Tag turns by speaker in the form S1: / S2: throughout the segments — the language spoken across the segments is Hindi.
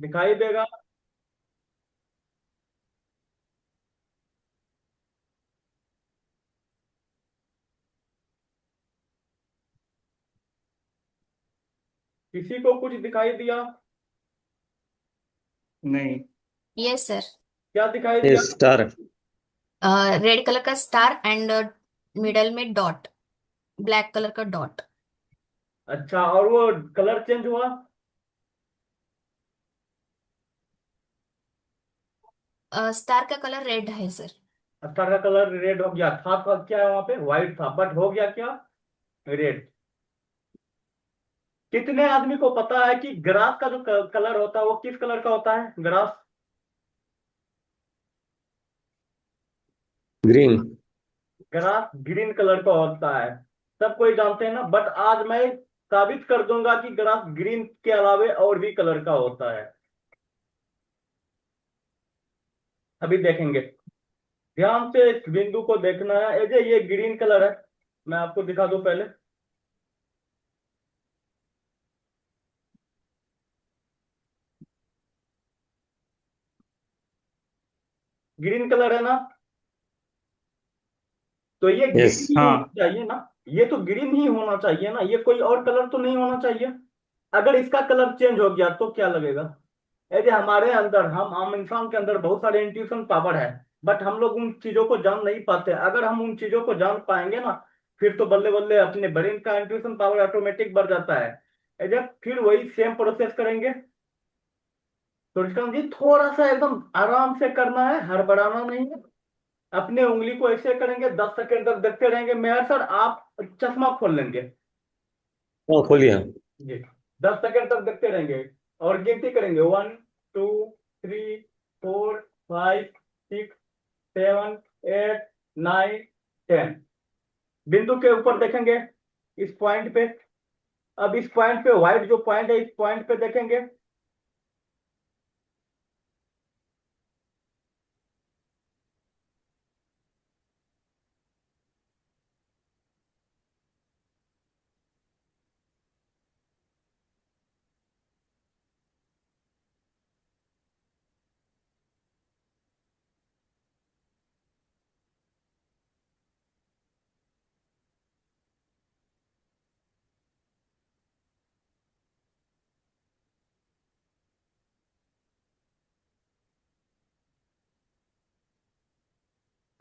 S1: दिखाई देगा। किसी को कुछ दिखाई दिया?
S2: नहीं।
S3: Yes sir.
S1: क्या दिखाई
S4: ये
S1: दिया?
S4: स्टार।
S3: रेड कलर का स्टार एंड मिडल में डॉट, ब्लैक कलर का डॉट।
S1: अच्छा, और वो कलर चेंज हुआ?
S3: स्टार का कलर रेड है सर।
S1: स्टार का कलर रेड हो गया था क्या वहां पे व्हाइट था, बट हो गया क्या? रेड। कितने आदमी को पता है कि ग्रास का जो कलर होता है वो किस कलर का होता है? Grass.
S4: Green.
S1: Grass green colour का होता है। सब कोई जानते हैं ना, बट आज मैं साबित कर दूंगा कि ग्रास ग्रीन के अलावे और भी कलर का होता है। अभी देखेंगे। ध्यान से इस बिंदु को देखना है। ये ग्रीन कलर है। मैं आपको दिखा दूं पहले। ग्रीन कलर है ना? तो ये
S4: यस।
S1: ग्रीन ही होना
S2: हाँ।
S1: चाहिए ना। ये तो ग्रीन ही होना चाहिए ना, ये कोई और कलर तो नहीं होना चाहिए। अगर इसका कलर चेंज हो गया तो क्या लगेगा? यदि हमारे अंदर, हम आम इंसान के अंदर बहुत सारे इंट्यूशन पावर है, बट हम लोग उन चीजों को जान नहीं पाते। अगर हम उन चीजों को जान पाएंगे ना, फिर तो बल्ले बल्ले अपने ब्रेन का इंट्यूशन पावर ऑटोमेटिक बढ़ जाता है। जब फिर वही सेम प्रोसेस करेंगे। तो ऋषिकांत जी, थोड़ा सा एकदम आराम से करना है, हड़बड़ाना नहीं है। अपने उंगली को ऐसे करेंगे, 10 सेकंड तक देखते रहेंगे। मेयर सर, आप चश्मा खोल लेंगे।
S4: हाँ, खोलिए।
S1: जी। 10 सेकंड तक देखते रहेंगे और गिनती करेंगे। 1, 2, 3, 4, 5, 6, 7, 8, 9, 10। बिंदु के ऊपर देखेंगे, इस पॉइंट पे। अब इस पॉइंट पे, व्हाइट जो पॉइंट है, इस पॉइंट पे देखेंगे।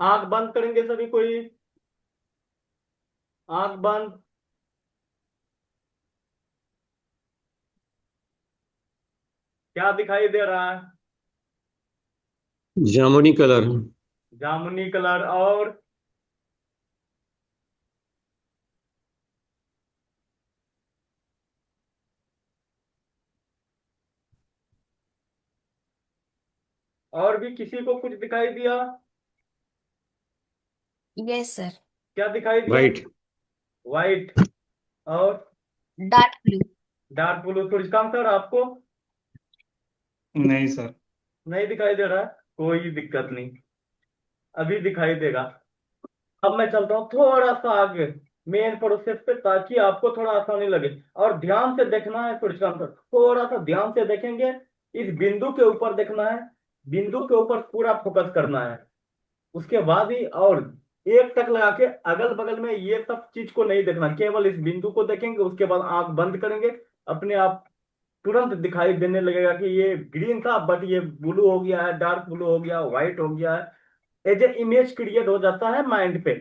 S1: आंख बंद करेंगे सभी कोई। आंख बंद। क्या दिखाई दे रहा है?
S4: जामुनी कलर।
S1: जामुनी कलर। और और भी किसी को कुछ दिखाई दिया?
S3: Yes sir.
S1: क्या दिखाई दिया?
S4: वाइट।
S1: व्हाइट। और
S3: डार्क ब्लू।
S1: Dark blue. तो इसका आंसर आपको
S2: नहीं सर।
S1: नहीं दिखाई दे रहा है? कोई दिक्कत नहीं, अभी दिखाई देगा। अब मैं चलता हूँ थोड़ा सा आगे मेन प्रोसेस पे, ताकि आपको थोड़ा आसानी लगे। और ध्यान से देखना है सूर्य का आंसर, थोड़ा सा ध्यान से देखेंगे। इस बिंदु के ऊपर देखना है। बिंदु के ऊपर पूरा फोकस करना है। उसके बाद ही, और एक टक लगा के अगल बगल में ये सब चीज को नहीं देखना, केवल इस बिंदु को देखेंगे। उसके बाद आंख बंद करेंगे। अपने आप तुरंत दिखाई देने लगेगा कि ये ग्रीन था, बट ये ब्लू हो गया है, डार्क ब्लू हो गया, व्हाइट हो गया है। एज ए इमेज क्रिएट हो जाता है माइंड पे।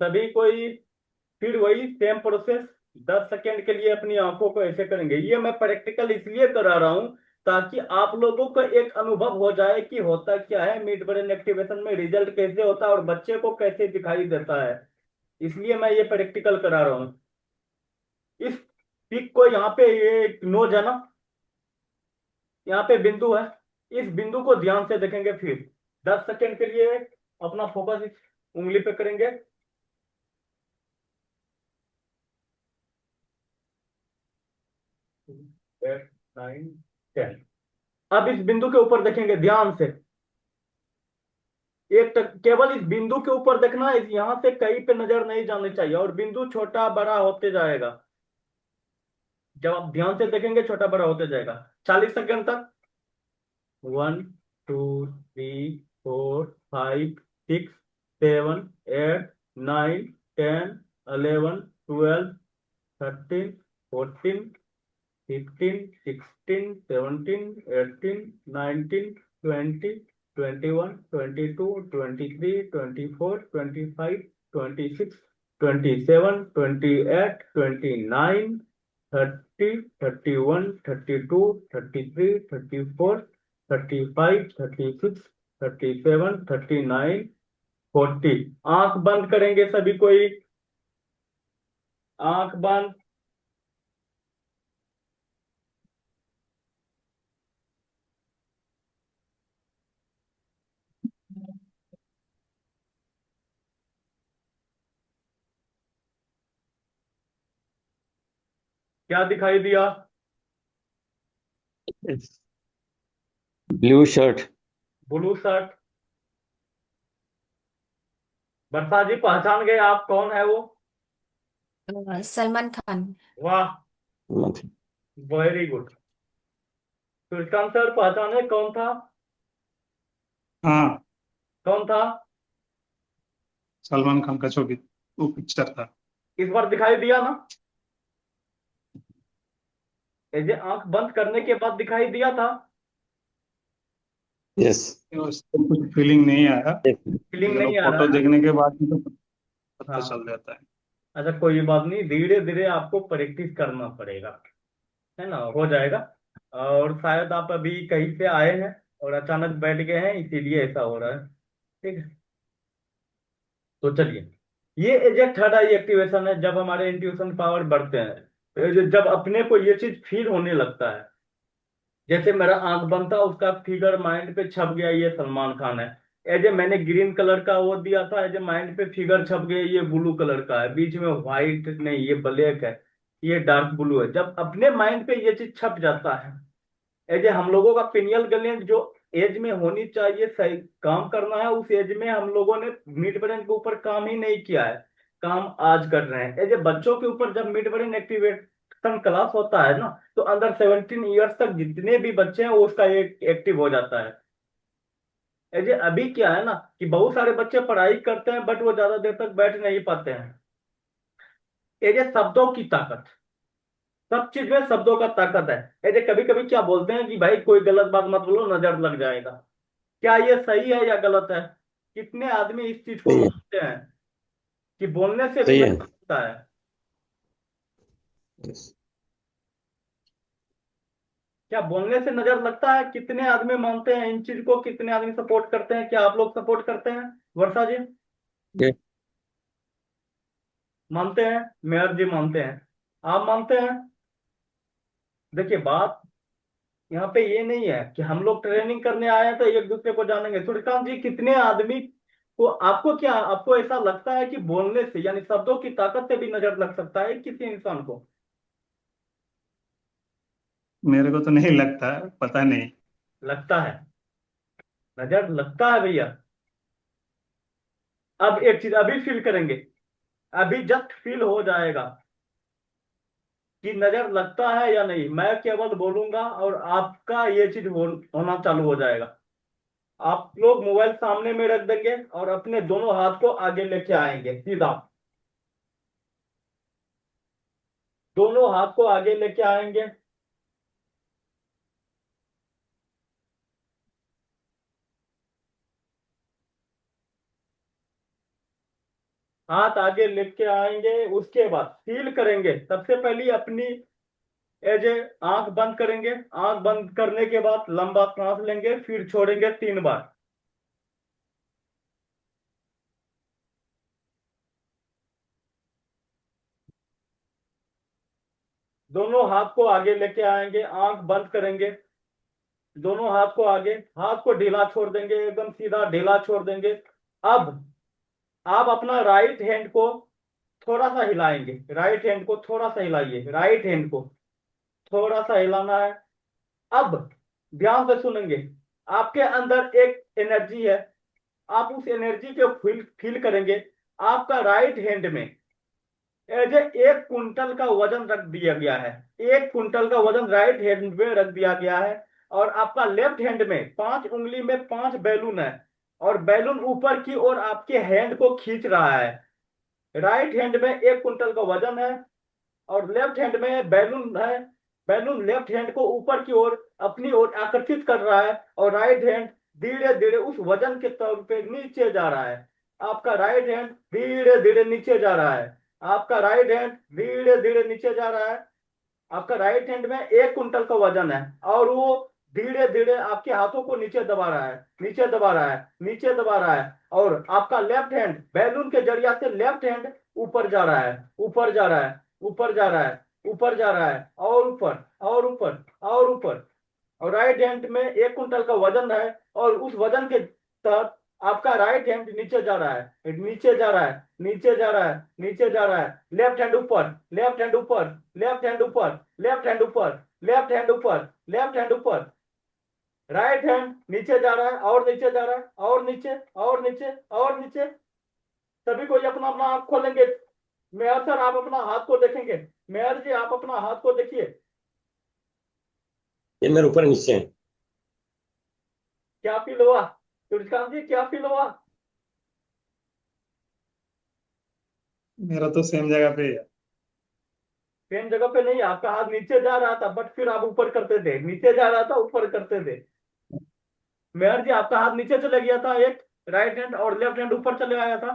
S1: सभी कोई फिर वही सेम प्रोसेस 10 सेकेंड के लिए अपनी आंखों को ऐसे करेंगे। ये मैं प्रैक्टिकल इसलिए करा रहा हूं, ताकि आप लोगों को एक अनुभव हो जाए कि होता क्या है मिड ब्रेन एक्टिवेशन में, रिजल्ट कैसे होता है और बच्चे को कैसे दिखाई देता है। इसलिए मैं ये प्रैक्टिकल करा रहा हूँ। इस पिक को, यहाँ पे ये नोज है ना, यहाँ पे बिंदु है। इस बिंदु को ध्यान से देखेंगे। फिर 10 सेकेंड के लिए अपना फोकस इस उंगली पे करेंगे। 8, 9, 10। अब इस बिंदु के ऊपर देखेंगे ध्यान से। एक तक केवल इस बिंदु के ऊपर देखना है, यहाँ से कहीं पे नजर नहीं जानी चाहिए, और बिंदु छोटा बड़ा होते जाएगा। जब आप ध्यान से देखेंगे छोटा बड़ा होते जाएगा। 40 सेकंड तक। 1 2 3 4 5 6 7 8 9 10 11 12 13 14 15 16 17 18 19 20 21 22 23 24 25 26 27 28 29 30 31 32 33 34 35 36 37 39 40। आंख बंद करेंगे सभी कोई। आंख बंद। क्या दिखाई दिया?
S4: Blue shirt.
S1: Blue shirt. Varsha ji पहचान गए आप कौन है वो?
S3: सलमान खान।
S1: वाह, वेरी गुड। सुल्तान सर पहचाने कौन था?
S2: हाँ,
S1: कौन था?
S2: सलमान खान का जो भी वो पिक्चर था।
S1: इस बार दिखाई दिया ना? ये आंख बंद करने के बाद दिखाई दिया था।
S4: यस।
S2: उसको कुछ फीलिंग नहीं आया,
S1: फीलिंग
S2: लेकिन वो
S1: नहीं आ रहा
S2: फोटो
S1: है?
S2: देखने के बाद ही तो पता
S1: हाँ।
S2: चल जाता है।
S1: अच्छा कोई बात नहीं, धीरे धीरे आपको प्रैक्टिस करना पड़ेगा, है ना, हो जाएगा। और शायद आप अभी कहीं से आए हैं और अचानक बैठ गए हैं, इसीलिए ऐसा हो रहा है। ठीक है, तो चलिए, ये as a third eye activation है, जब हमारे इंट्यूशन पावर बढ़ते हैं, जब अपने को ये चीज फील होने लगता है। जैसे मेरा आंख बंद था, उसका फिगर माइंड पे छप गया, ये सलमान खान है। एज ए मैंने ग्रीन कलर का वो दिया था, एज ए माइंड पे फिगर छप गया, ये ब्लू कलर का है, बीच में व्हाइट नहीं, ये ब्लैक है, ये डार्क ब्लू है। जब अपने माइंड पे ये चीज छप जाता है, एज ए हम लोगों का पिनियल ग्लैंड जो एज में होनी चाहिए सही काम करना है, उस एज में हम लोगों ने मिड ब्रेन के ऊपर काम ही नहीं किया है। काम आज कर रहे हैं। एज ए बच्चों के ऊपर जब मिड ब्रेन एक्टिवेशन क्लास होता है ना, तो अंदर 17 ईयर्स तक जितने भी बच्चे हैं वो उसका एक एक्टिव हो जाता है। एज ए अभी क्या है ना कि बहुत सारे बच्चे पढ़ाई करते हैं बट वो ज्यादा देर तक बैठ नहीं पाते हैं। एज ए शब्दों की ताकत, सब चीज में शब्दों का ताकत है। ऐसे कभी कभी क्या बोलते हैं कि भाई कोई गलत बात मत बोलो, नजर लग जाएगा। क्या ये सही है या गलत है? कितने आदमी इस चीज को
S4: सही है।
S1: मानते हैं कि बोलने से भी
S4: सही है।
S1: नजर लगता है?
S4: यस।
S1: क्या बोलने से नजर लगता है? कितने आदमी मानते हैं इन चीज को? कितने आदमी सपोर्ट करते हैं? क्या आप लोग सपोर्ट करते हैं? वर्षा जी
S4: ये
S1: मानते हैं? मेयर जी मानते हैं? आप मानते हैं? देखिए बात यहाँ पे ये नहीं है कि हम लोग ट्रेनिंग करने आए हैं तो एक दूसरे को जानेंगे। सूर्यकांत जी कितने आदमी को, आपको क्या, आपको ऐसा लगता है कि बोलने से यानी शब्दों की ताकत से भी नजर लग सकता है किसी इंसान को?
S2: मेरे को तो नहीं लगता, पता नहीं।
S1: लगता है, नजर लगता है भैया। अब एक चीज अभी फील करेंगे, अभी जस्ट फील हो जाएगा कि नजर लगता है या नहीं। मैं केवल बोलूंगा और आपका ये चीज होना चालू हो जाएगा। आप लोग मोबाइल सामने में रख देंगे और अपने दोनों हाथ को आगे लेके आएंगे सीधा, दोनों हाथ को आगे लेके आएंगे। हाथ आगे लेके आएंगे, उसके बाद फील करेंगे। सबसे पहले अपनी एज ए आंख बंद करेंगे। आंख बंद करने के बाद लंबा सांस लेंगे, फिर छोड़ेंगे 3 बार। दोनों हाथ को आगे लेके आएंगे, आंख बंद करेंगे, दोनों हाथ को आगे, हाथ को ढीला छोड़ देंगे, एकदम सीधा ढीला छोड़ देंगे। अब आप अपना राइट हैंड को थोड़ा सा हिलाएंगे, राइट हैंड को थोड़ा सा हिलाइए, राइट हैंड को थोड़ा सा हिलाना है। अब ध्यान से सुनेंगे, आपके अंदर एक एनर्जी है, आप उस एनर्जी को फील फील करेंगे। आपका राइट हैंड में एज 1 कुंटल का वजन रख दिया गया है। 1 कुंटल का वजन राइट हैंड में रख दिया गया है, और आपका लेफ्ट हैंड में 5 उंगली में 5 बैलून है, और बैलून ऊपर की ओर आपके हैंड को खींच रहा है। राइट हैंड में 1 कुंटल का वजन है, और लेफ्ट हैंड में बैलून है। बैलून लेफ्ट हैंड को ऊपर की ओर अपनी ओर आकर्षित कर रहा है, और राइट हैंड धीरे धीरे उस वजन के तौर पे नीचे जा रहा है। आपका राइट हैंड धीरे धीरे नीचे जा रहा है। आपका राइट हैंड धीरे धीरे नीचे जा रहा है। आपका राइट हैंड में 1 कुंटल का वजन है, और वो धीरे धीरे आपके हाथों को नीचे दबा रहा है, नीचे दबा रहा है, नीचे दबा रहा है। और आपका लेफ्ट हैंड बैलून के जरिया से लेफ्ट हैंड ऊपर जा रहा है, ऊपर जा रहा है, ऊपर जा रहा है, ऊपर जा रहा है, और ऊपर और ऊपर और ऊपर। और राइट हैंड में 1 कुंटल का वजन है, और उस वजन के तहत आपका राइट हैंड नीचे जा रहा है, नीचे जा रहा है, नीचे जा रहा है, नीचे जा रहा है। लेफ्ट हैंड ऊपर, लेफ्ट हैंड ऊपर, लेफ्ट हैंड ऊपर, लेफ्ट हैंड ऊपर, लेफ्ट हैंड ऊपर, लेफ्ट हैंड ऊपर। राइट हैंड नीचे जा रहा है, और नीचे जा रहा है, और नीचे और नीचे और नीचे। सभी कोई अपना अपना आंख खोलेंगे। मेयर सर आप अपना हाथ को देखेंगे। मेयर जी आप अपना हाथ को देखिए।
S4: ये मेरे ऊपर नीचे है।
S1: क्या फील हुआ सूर्यकांत जी, क्या फील हुआ?
S2: मेरा तो सेम जगह पे है।
S1: सेम जगह पे नहीं, आपका हाथ नीचे जा रहा था, बट फिर आप ऊपर करते थे, नीचे जा रहा था ऊपर करते थे। मेहर जी आपका हाथ नीचे चले गया था, एक राइट हैंड और लेफ्ट हैंड ऊपर चले आया था।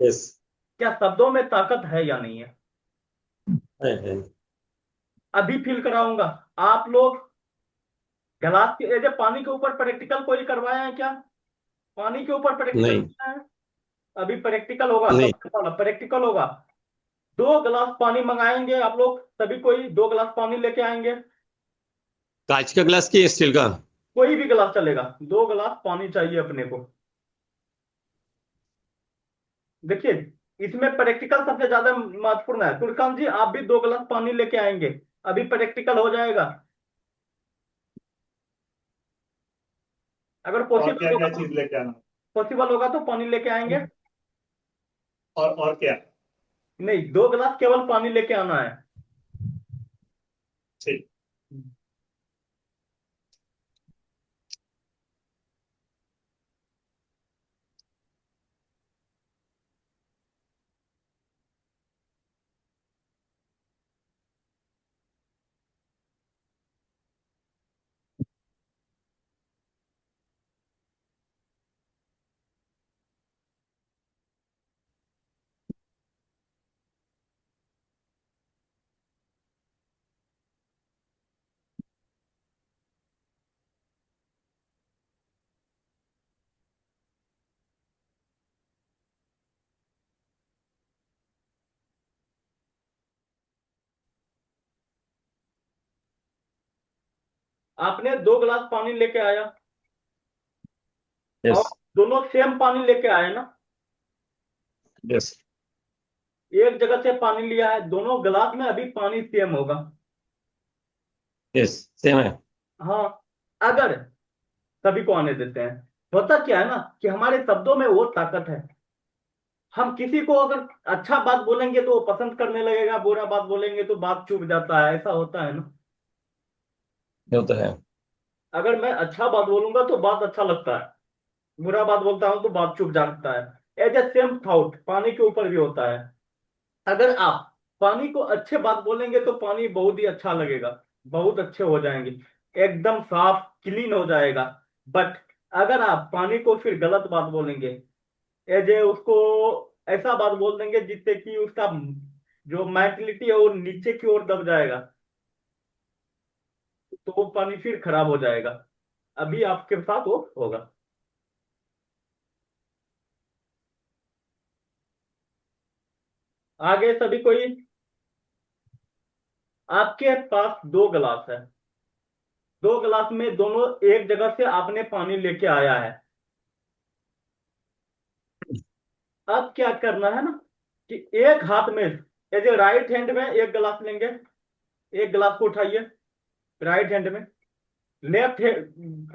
S4: यस।
S1: क्या शब्दों में ताकत है या नहीं है?
S4: है।
S1: अभी फील कराऊंगा। आप लोग गिलास के ये पानी के ऊपर प्रैक्टिकल कोई करवाया है क्या? पानी के ऊपर प्रैक्टिकल
S4: नहीं।
S1: किया है? अभी प्रैक्टिकल होगा,
S4: नहीं।
S1: सबसे पहला प्रैक्टिकल होगा। 2 गिलास पानी मंगाएंगे आप लोग, सभी कोई 2 गिलास पानी लेके आएंगे।
S4: कांच का ग्लास की स्टील का?
S1: कोई भी गिलास चलेगा, 2 गिलास पानी चाहिए अपने को। देखिए, इसमें प्रैक्टिकल सबसे ज्यादा महत्वपूर्ण है। तुर्काम जी आप भी 2 गिलास पानी लेके आएंगे, अभी प्रैक्टिकल हो जाएगा। अगर
S2: और क्या
S1: पॉसिबल होगा
S2: क्या
S1: तो,
S2: चीज लेके आना?
S1: पॉसिबल होगा तो पानी लेके आएंगे।
S2: और क्या?
S1: नहीं, 2 गिलास केवल पानी लेके आना है।
S2: ठीक।
S1: आपने 2 गिलास पानी लेके आया, और
S4: यस।
S1: दोनों सेम पानी लेके आए ना?
S4: यस।
S1: एक जगह से पानी लिया है, दोनों गिलास में अभी पानी सेम होगा।
S4: यस। सेम है।
S1: हाँ, अगर सभी को आने देते हैं। होता क्या है ना कि हमारे शब्दों में वो ताकत है। हम किसी को अगर अच्छा बात बोलेंगे तो वो पसंद करने लगेगा, बुरा बात बोलेंगे तो बात चुप जाता है, ऐसा होता है ना।
S4: ये तो है।
S1: अगर मैं अच्छा बात बोलूंगा तो बात अच्छा लगता है, बुरा बात बोलता हूं तो बात चुप जाता है। एज ए सेम थॉट पानी के ऊपर भी होता है। अगर आप पानी को अच्छे बात बोलेंगे तो पानी बहुत ही अच्छा लगेगा, बहुत अच्छे हो जाएंगे, एकदम साफ क्लीन हो जाएगा। बट अगर आप पानी को फिर गलत बात बोलेंगे, एज ए उसको ऐसा बात बोल देंगे जिससे कि उसका जो मेंटलिटी है वो नीचे की ओर दब जाएगा, तो वो पानी फिर खराब हो जाएगा। अभी आपके साथ वो होगा। आगे सभी कोई, आपके पास 2 गिलास है। 2 गिलास में दोनों एक जगह से आपने पानी लेके आया है। अब क्या करना है ना कि एक हाथ में, जैसे राइट हैंड में 1 गिलास लेंगे, 1 गिलास को उठाइए राइट हैंड में। लेफ्ट हैंड,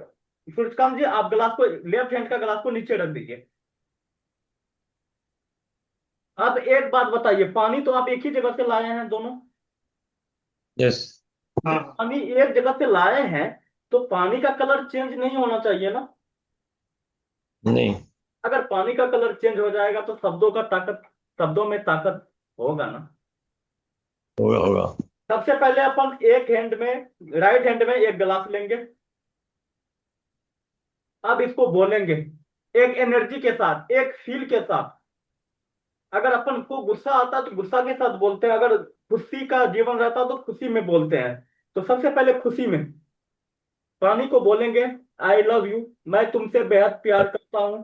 S1: सूर्यकांत जी आप गिलास को, लेफ्ट हैंड का गिलास को नीचे रख दीजिए। अब एक बात बताइए, पानी तो आप एक ही जगह से लाए हैं दोनों।
S4: यस।
S2: हाँ
S1: पानी एक जगह से लाए हैं, तो पानी का कलर चेंज नहीं होना चाहिए ना।
S4: नहीं।
S1: अगर पानी का कलर चेंज हो जाएगा तो शब्दों में ताकत होगा ना।
S4: होगा होगा।
S1: सबसे पहले अपन एक हैंड में, राइट हैंड में एक गिलास लेंगे। अब इसको बोलेंगे एक एनर्जी के साथ, एक फील के साथ। अगर अपन को गुस्सा आता तो गुस्सा के साथ बोलते हैं, अगर खुशी का जीवन रहता तो खुशी में बोलते हैं। तो सबसे पहले खुशी में पानी को बोलेंगे, आई लव यू, मैं तुमसे बेहद प्यार करता हूं।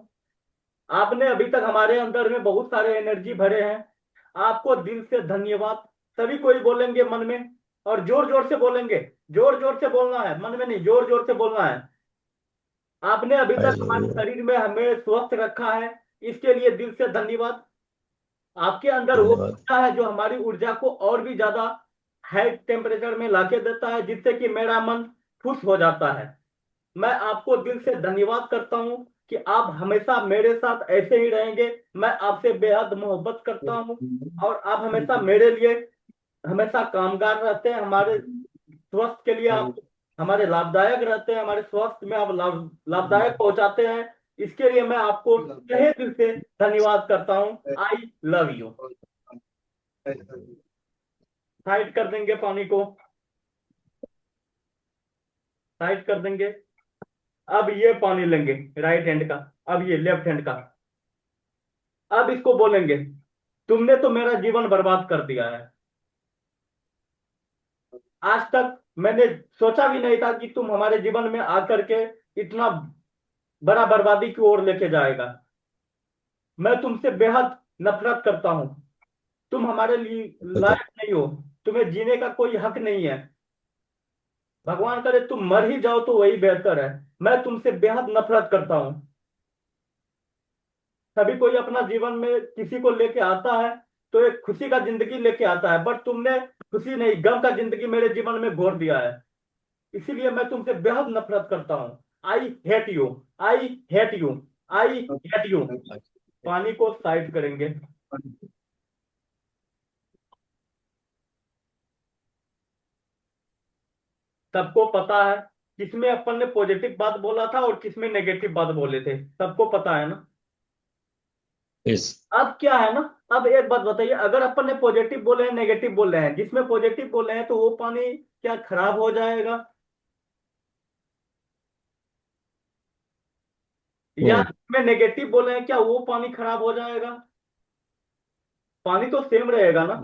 S1: आपने अभी तक हमारे अंदर में बहुत सारे एनर्जी भरे हैं, आपको दिल से धन्यवाद। सभी कोई बोलेंगे मन में, और जोर जोर से बोलेंगे। जोर जोर से बोलना है, मन में नहीं, जोर जोर से बोलना है। आपने अभी
S4: आई
S1: तक
S4: लव
S1: हमारे
S4: यू।
S1: शरीर में हमें स्वस्थ रखा है, इसके लिए दिल से धन्यवाद। आपके अंदर वो
S4: धन्यवाद।
S1: ऊर्जा है जो हमारी ऊर्जा को और भी ज्यादा हाई टेम्परेचर में लाके देता है, जिससे कि मेरा मन खुश हो जाता है। मैं आपको दिल से धन्यवाद करता हूं कि आप हमेशा मेरे साथ ऐसे ही रहेंगे। मैं आपसे बेहद मोहब्बत करता हूं, और आप हमेशा मेरे लिए हमेशा कामगार रहते हैं, हमारे स्वास्थ्य के लिए आप हमारे लाभदायक रहते हैं, हमारे स्वास्थ्य में आप लाभदायक पहुंचाते हैं। इसके लिए मैं आपको तहे दिल से धन्यवाद करता हूं। I love you. साइड कर देंगे पानी को, साइड कर देंगे। अब ये पानी लेंगे राइट हैंड का, अब ये लेफ्ट हैंड का। अब इसको बोलेंगे, तुमने तो मेरा जीवन बर्बाद कर दिया है। आज तक मैंने सोचा भी नहीं था कि तुम हमारे जीवन में आकर के इतना बड़ा बर्बादी की ओर लेके जाएगा। मैं तुमसे बेहद नफरत करता हूं। तुम हमारे लिए लायक नहीं हो, तुम्हें जीने का कोई हक नहीं है। भगवान करे तुम मर ही जाओ तो वही बेहतर है। मैं तुमसे बेहद नफरत करता हूं। सभी कोई अपना जीवन में किसी को लेके आता है तो एक खुशी का जिंदगी लेके आता है, बट तुमने खुशी नहीं, गम का जिंदगी मेरे जीवन में घोर दिया है। इसीलिए मैं तुमसे बेहद नफरत करता हूँ। I hate you, I hate you, I hate you. पानी को साइड करेंगे। सबको पता है किसमें अपन ने पॉजिटिव बात बोला था और किसमें नेगेटिव बात बोले थे, सबको पता है ना।
S4: यस।
S1: अब क्या है ना, अब एक बात बताइए, अगर अपन ने पॉजिटिव बोले हैं नेगेटिव बोले हैं, जिसमें पॉजिटिव बोले हैं तो वो पानी क्या खराब हो जाएगा, या
S4: नहीं।
S1: जिसमें नेगेटिव बोले हैं क्या वो पानी खराब हो जाएगा? पानी तो सेम रहेगा ना,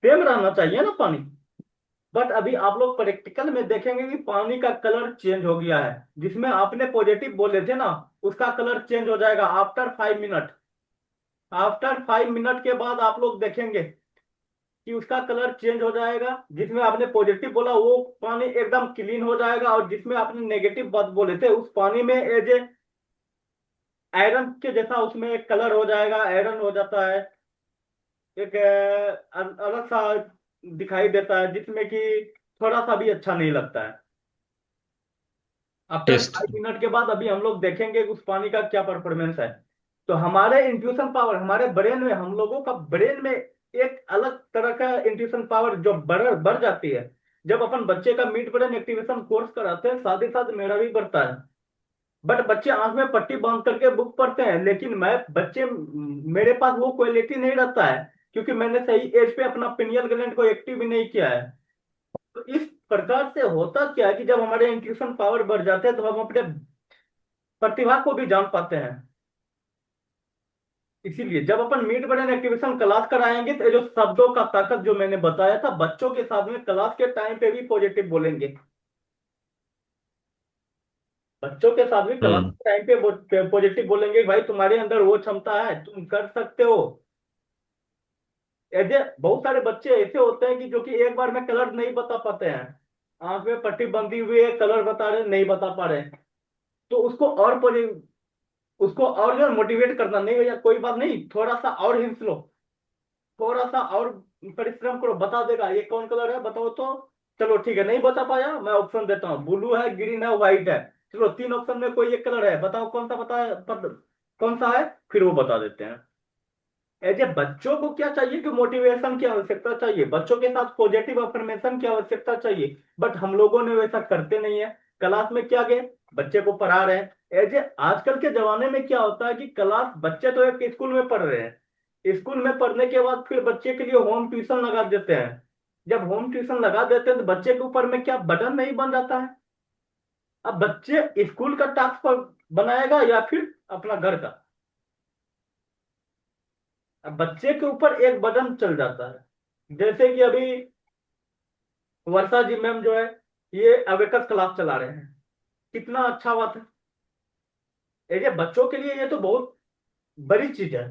S1: सेम रहना चाहिए ना पानी। बट अभी आप लोग प्रैक्टिकल में देखेंगे कि पानी का कलर चेंज हो गया है। जिसमें आपने पॉजिटिव बोले थे ना, उसका कलर चेंज हो जाएगा आफ्टर 5 मिनट। आफ्टर 5 मिनट के बाद आप लोग देखेंगे कि उसका कलर चेंज हो जाएगा। जिसमें आपने पॉजिटिव बोला वो पानी एकदम क्लीन हो जाएगा, और जिसमें आपने नेगेटिव बात बोले थे उस पानी में एज ए आयरन के जैसा उसमें एक कलर हो जाएगा, आयरन हो जाता है। एक अलग सा दिखाई देता है, जिसमें कि थोड़ा सा भी अच्छा नहीं लगता है। After
S4: test.
S1: 5 मिनट के बाद अभी हम लोग देखेंगे कि उस पानी का क्या परफॉर्मेंस है। तो हमारे इंट्यूशन पावर, हमारे ब्रेन में, हम लोगों का ब्रेन में एक अलग तरह का इंट्यूशन पावर जो बढ़ बढ़ जाती है जब अपन बच्चे का मिड ब्रेन एक्टिवेशन कोर्स कराते हैं। साथ ही साथ मेरा भी बढ़ता है। बट बच्चे आंख में पट्टी बांध करके बुक पढ़ते हैं, लेकिन मैं बच्चे मेरे पास वो क्वालिटी नहीं रहता है, क्योंकि मैंने सही एज पे अपना पिनियल ग्लैंड को एक्टिव भी नहीं किया है। तो इस प्रकार से होता क्या है कि जब हमारे इंट्यूशन पावर बढ़ जाते हैं तो हम अपने प्रतिभा को भी जान पाते हैं। इसीलिए जब अपन मिड ब्रेन एक्टिवेशन क्लास कराएंगे तो ये जो शब्दों का ताकत जो मैंने बताया था, बच्चों के साथ में क्लास के टाइम पे भी पॉजिटिव बोलेंगे। बच्चों के साथ भी क्लास
S4: हम्म।
S1: के टाइम पे पॉजिटिव बोलेंगे, भाई तुम्हारे अंदर वो क्षमता है, तुम कर सकते हो। ऐसे बहुत सारे बच्चे ऐसे होते हैं कि जो कि एक बार में कलर नहीं बता पाते हैं। आंख में पट्टी बंधी हुई है, कलर बता रहे नहीं बता पा रहे। तो उसको और जो मोटिवेट करना, नहीं भैया कोई बात नहीं, थोड़ा सा और हिंस लो, थोड़ा सा और परिश्रम करो, बता देगा ये कौन कलर है बताओ तो। चलो ठीक है, नहीं बता पाया, मैं ऑप्शन देता हूँ, ब्लू है, ग्रीन है, व्हाइट है। चलो 3 ऑप्शन में कोई एक कलर है, बताओ कौन सा कौन सा है, फिर वो बता देते हैं। ऐसे बच्चों को क्या चाहिए कि मोटिवेशन की आवश्यकता चाहिए, बच्चों के साथ पॉजिटिव अफर्मेशन की आवश्यकता चाहिए। बट हम लोगों ने वैसा करते नहीं है। क्लास में क्या गए, बच्चे को पढ़ा रहे हैं। ऐसे आजकल के जमाने में क्या होता है कि क्लास, बच्चे तो एक स्कूल में पढ़ रहे हैं, स्कूल में पढ़ने के बाद फिर बच्चे के लिए होम ट्यूशन लगा देते हैं। जब होम ट्यूशन लगा देते हैं तो बच्चे के ऊपर में क्या बटन नहीं बन जाता है। अब बच्चे स्कूल का टास्क पर बनाएगा या फिर अपना घर का। अब बच्चे के ऊपर एक बटन चल जाता है। जैसे कि अभी वर्षा जी मैम जो है, ये अबेकस क्लास चला रहे हैं, कितना अच्छा बात है। ये बच्चों के लिए ये तो बहुत बड़ी चीज है।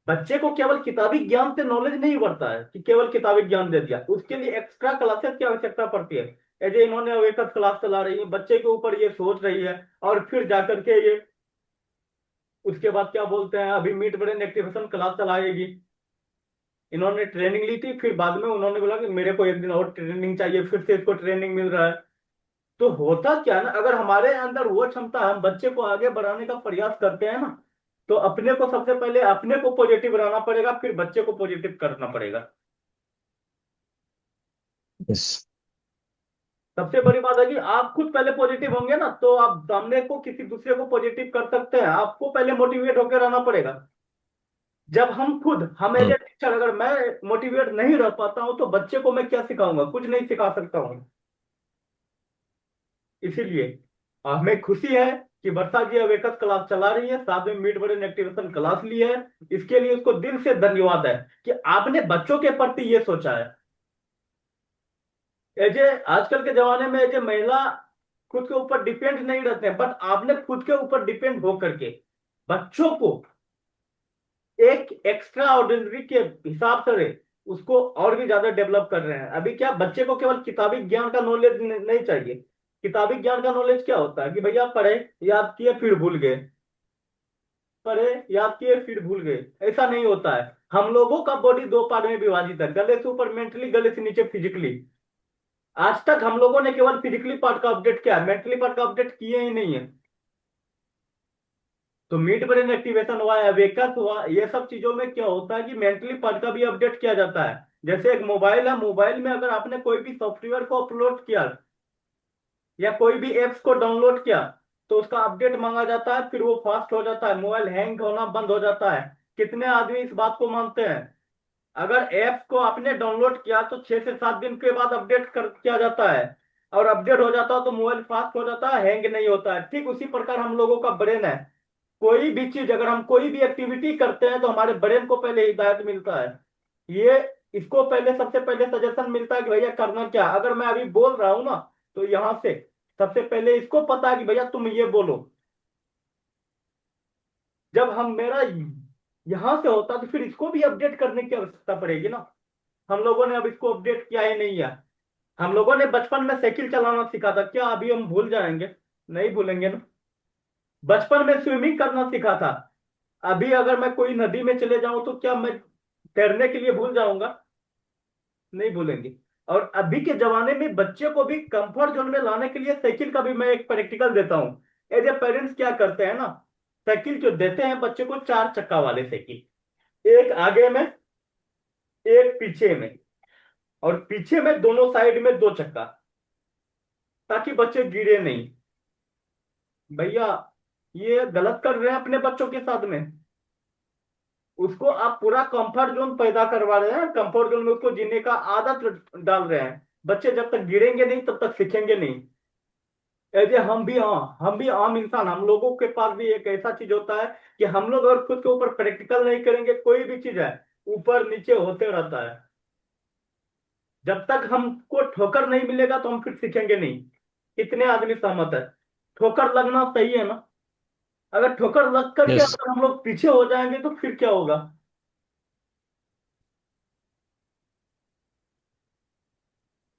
S1: बच्चे को केवल किताबी ज्ञान से नॉलेज नहीं बढ़ता है कि केवल किताबी ज्ञान दे दिया, उसके लिए एक्स्ट्रा क्लासेस की आवश्यकता पड़ती है। ये इन्होंने अबेकस क्लास चला रही है, बच्चे के ऊपर ये सोच रही है, और फिर जाकर के ये उसके बाद क्या बोलते हैं, अभी मिड ब्रेन एक्टिवेशन क्लास चलाएगी। इन्होंने ट्रेनिंग ली थी, फिर बाद में उन्होंने बोला कि मेरे को एक दिन और ट्रेनिंग चाहिए, फिर से इसको ट्रेनिंग मिल रहा है। तो होता क्या है ना, अगर हमारे अंदर वो क्षमता है, हम बच्चे को आगे बढ़ाने का प्रयास करते हैं ना, तो अपने को सबसे पहले अपने को पॉजिटिव रहना पड़ेगा, फिर बच्चे को पॉजिटिव करना पड़ेगा।
S4: यस।
S1: सबसे बड़ी बात है कि आप खुद पहले पॉजिटिव होंगे ना, तो आप सामने को किसी दूसरे को पॉजिटिव कर सकते हैं। आपको पहले मोटिवेट होकर रहना पड़ेगा। जब हम खुद, हम एज ए टीचर, अगर मैं मोटिवेट नहीं रह पाता हूं तो बच्चे को मैं क्या सिखाऊंगा, कुछ नहीं सिखा सकता हूं। इसीलिए हमें खुशी है कि वर्षा जी अवेकस क्लास चला रही है, साथ में मिड ब्रेन एक्टिवेशन क्लास ली है। इसके लिए उसको दिल से धन्यवाद है कि आपने बच्चों के प्रति ये सोचा है। एजे आजकल के जमाने में एजे महिला खुद के ऊपर डिपेंड नहीं रहते हैं, बट आपने खुद के ऊपर डिपेंड हो करके बच्चों को एक एक्स्ट्रा ऑर्डिनरी के हिसाब से उसको और भी ज्यादा डेवलप कर रहे हैं। अभी क्या, बच्चे को केवल किताबी ज्ञान का नॉलेज नहीं चाहिए। किताबी ज्ञान का नॉलेज क्या होता है कि भैया पढ़े, याद किए, फिर भूल गए, पढ़े, याद किए, फिर भूल गए, ऐसा नहीं होता है। हम लोगों का बॉडी दो पार्ट में विभाजित है, गले से ऊपर मेंटली, गले से नीचे फिजिकली। आज तक हम लोगों ने केवल फिजिकली पार्ट का अपडेट किया है, मेंटली पार्ट का अपडेट किए ही नहीं है। तो मिड ब्रेन एक्टिवेशन हुआ, अवेकस हुआ, ये सब चीजों में क्या होता है कि मेंटली पार्ट का भी अपडेट किया जाता है। जैसे एक मोबाइल है, मोबाइल में अगर आपने कोई भी सॉफ्टवेयर को अपलोड किया या कोई भी एप्स को डाउनलोड किया, तो उसका अपडेट मांगा जाता है, फिर वो फास्ट हो जाता है, मोबाइल हैंग होना बंद हो जाता है। कितने आदमी इस बात को मानते हैं। अगर एप्स को आपने डाउनलोड किया तो 6 से 7 दिन के बाद अपडेट कर किया जाता है, और अपडेट हो जाता है तो मोबाइल फास्ट हो जाता है, हैंग नहीं होता है। ठीक उसी प्रकार हम लोगों का ब्रेन है। कोई भी चीज, अगर हम कोई भी एक्टिविटी करते हैं तो हमारे ब्रेन को पहले हिदायत मिलता है। ये, इसको पहले, सबसे पहले सजेशन मिलता है कि भैया करना क्या। अगर मैं अभी बोल रहा हूं ना, तो यहां से सबसे पहले इसको पता है कि भैया तुम ये बोलो। जब हम, मेरा यहां से होता तो फिर इसको भी अपडेट करने की आवश्यकता पड़ेगी ना। हम लोगों ने अब इसको अपडेट किया ही नहीं है। हम लोगों ने बचपन में साइकिल चलाना सीखा था, क्या अभी हम भूल जाएंगे? नहीं भूलेंगे ना। बचपन में स्विमिंग करना सीखा था, अभी अगर मैं कोई नदी में चले जाऊं तो क्या मैं तैरने के लिए भूल जाऊंगा? नहीं भूलेंगे। और अभी के जमाने में बच्चे को भी कंफर्ट जोन में लाने के लिए साइकिल का भी मैं एक प्रैक्टिकल देता हूँ। एज ए पेरेंट्स क्या करते हैं ना, साइकिल जो देते हैं बच्चे को, 4 चक्का वाले साइकिल, एक आगे में, एक पीछे में, और पीछे में दोनों साइड में 2 चक्का, ताकि बच्चे गिरे नहीं। भैया ये गलत कर रहे हैं अपने बच्चों के साथ में। उसको आप पूरा कंफर्ट जोन पैदा करवा रहे हैं, कंफर्ट जोन में उसको जीने का आदत डाल रहे हैं। बच्चे जब तक गिरेंगे नहीं तब तक सीखेंगे नहीं। ऐसे हम भी, हाँ हम भी आम इंसान, हम लोगों के पास भी एक ऐसा चीज होता है कि हम लोग अगर खुद के ऊपर प्रैक्टिकल नहीं करेंगे, कोई भी चीज है ऊपर नीचे होते रहता है। जब तक हमको ठोकर नहीं मिलेगा तो हम फिर सीखेंगे नहीं। कितने आदमी सहमत है? ठोकर लगना सही है ना। अगर ठोकर लग करके
S4: यस।
S1: अगर हम लोग पीछे हो जाएंगे तो फिर क्या होगा?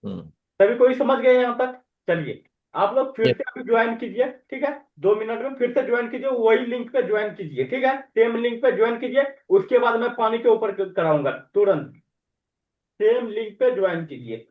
S4: हम्म।
S1: सभी कोई समझ गए यहाँ तक? चलिए, आप लोग फिर
S4: यस।
S1: से अभी ज्वाइन कीजिए, ठीक है? 2 मिनट में फिर से ज्वाइन कीजिए, वही लिंक पे ज्वाइन कीजिए, ठीक है? सेम लिंक पे ज्वाइन कीजिए, उसके बाद मैं पानी के ऊपर कराऊंगा तुरंत। सेम लिंक पे ज्वाइन कीजिए।